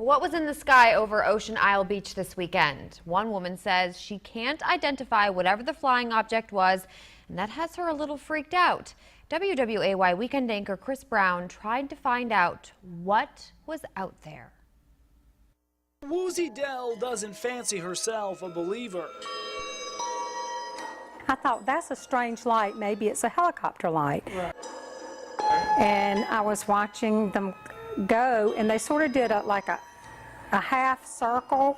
What was in the sky over Ocean Isle Beach this weekend? One woman says she can't identify whatever the flying object was, and that has her a little freaked out. WWAY weekend anchor Chris Brown tried to find out what was out there. Woozy Dell doesn't fancy herself a believer. I thought, that's a strange light. Maybe it's a helicopter light. Right. And I was watching them go, and they sort of did like a half circle.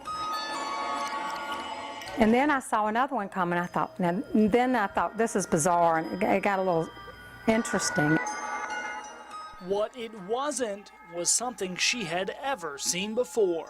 And then I saw another one coming. I thought, this is bizarre, and it got a little interesting. What it wasn't was something she had ever seen before.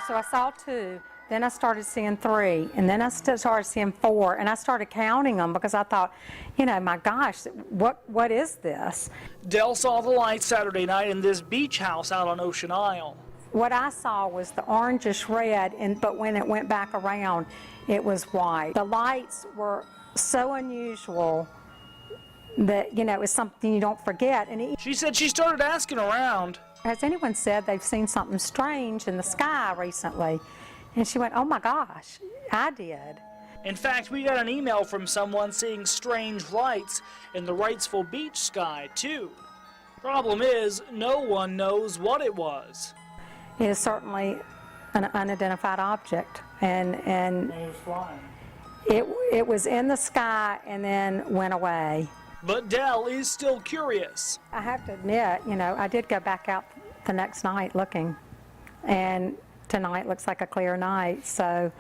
So I saw 2, then I started seeing 3, and then I started seeing 4, and I started counting them because I thought, my gosh, what is this? Dell saw the light Saturday night in this beach house out on Ocean Isle. What I saw was the orangish red, but when it went back around, it was white. The lights were so unusual that, it was something you don't forget. And she said she started asking around. Has anyone said they've seen something strange in the sky recently? And she went, oh my gosh, I did. In fact, we got an email from someone seeing strange lights in the Wrightsville beach sky, too. Problem is, no one knows what it was. It is certainly an unidentified object. And it was flying. It was in the sky and then went away. But Dell is still curious. I have to admit, I did go back out the next night looking, and tonight looks like a clear night, so.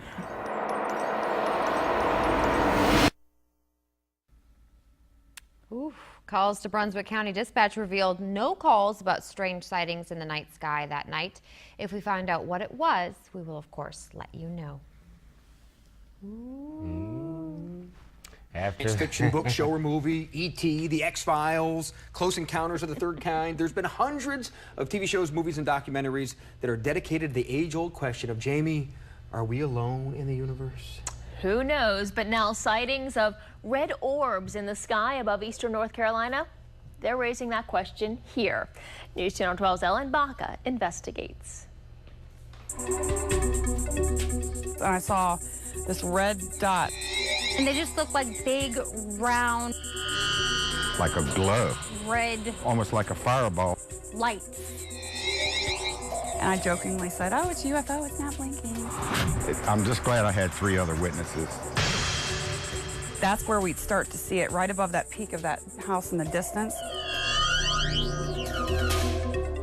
Oof. Calls to Brunswick County Dispatch revealed no calls about strange sightings in the night sky that night. If we find out what it was, we will, of course, let you know. Science fiction book, show or movie, E.T., The X-Files, Close Encounters of the Third Kind. There's been hundreds of TV shows, movies, and documentaries that are dedicated to the age-old question of, Jamie, are we alone in the universe? Who knows, but now sightings of red orbs in the sky above eastern North Carolina, they're raising that question here. News Channel 12's Ellen Baca investigates. I saw this red dot. And they just look like big, round, like a glow, red, almost like a fireball, lights. And I jokingly said, oh, it's a UFO, it's not blinking. I'm just glad I had 3 other witnesses. That's where we'd start to see it, right above that peak of that house in the distance.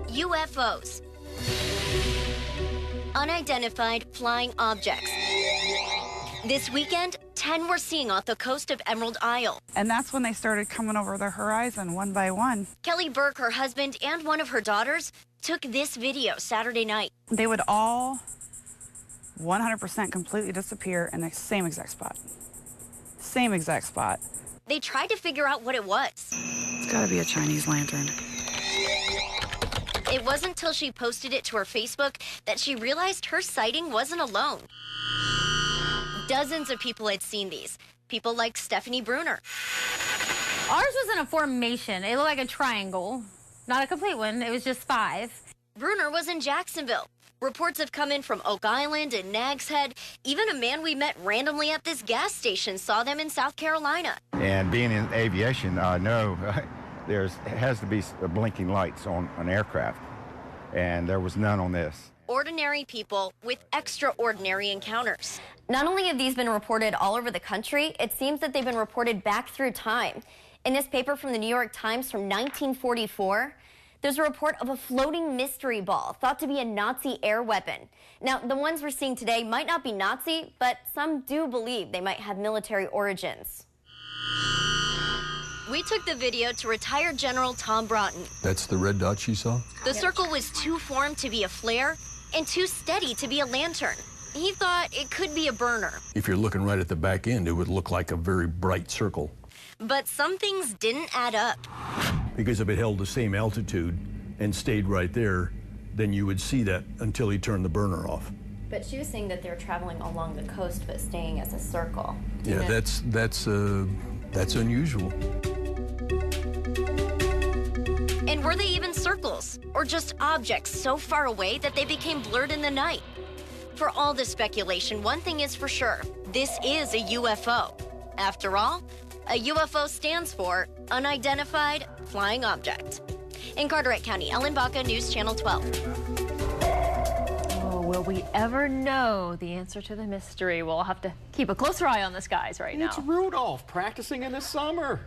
UFOs. Unidentified flying objects. This weekend, 10 were seen off the coast of Emerald Isle. And that's when they started coming over the horizon one by one. Kelly Burke, her husband, and one of her daughters took this video Saturday night. They would all 100% completely disappear in the same exact spot. Same exact spot. They tried to figure out what it was. It's gotta be a Chinese lantern. It wasn't until she posted it to her Facebook that she realized her sighting wasn't alone. Dozens of people had seen these. People like Stephanie Bruner. Ours was in a formation. It looked like a triangle. Not a complete one. It was just 5. Bruner was in Jacksonville. Reports have come in from Oak Island and Nags Head. Even a man we met randomly at this gas station saw them in South Carolina. And being in aviation, I know there has to be blinking lights on an aircraft, and there was none on this. Ordinary people with extraordinary encounters. Not only have these been reported all over the country, it seems that they've been reported back through time. In this paper from the New York Times from 1944, there's a report of a floating mystery ball thought to be a Nazi air weapon. Now, the ones we're seeing today might not be Nazi, but some do believe they might have military origins. We took the video to retired General Tom Broughton. That's the red dot she saw? The circle was too formed to be a flare and too steady to be a lantern. He thought it could be a burner. If you're looking right at the back end, it would look like a very bright circle. But some things didn't add up. Because if it held the same altitude and stayed right there, then you would see that until he turned the burner off. But she was saying that they were traveling along the coast but staying as a circle. Yeah, that's unusual. And Were they even circles, or just objects so far away that they became blurred in the night? For all this speculation, one thing is for sure, this is a UFO. After all, a UFO stands for Unidentified Flying Object. In Carteret County, Ellen Baca, News Channel 12. Oh, will we ever know the answer to the mystery? We'll have to keep a closer eye on the skies right now. It's Rudolph practicing in the summer.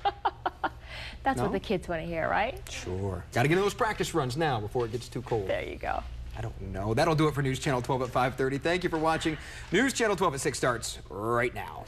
That's what the kids want to hear, right? Sure. Got to get in those practice runs now before it gets too cold. There you go. I don't know. That'll do it for News Channel 12 at 5:30. Thank you for watching. News Channel 12 at 6 starts right now.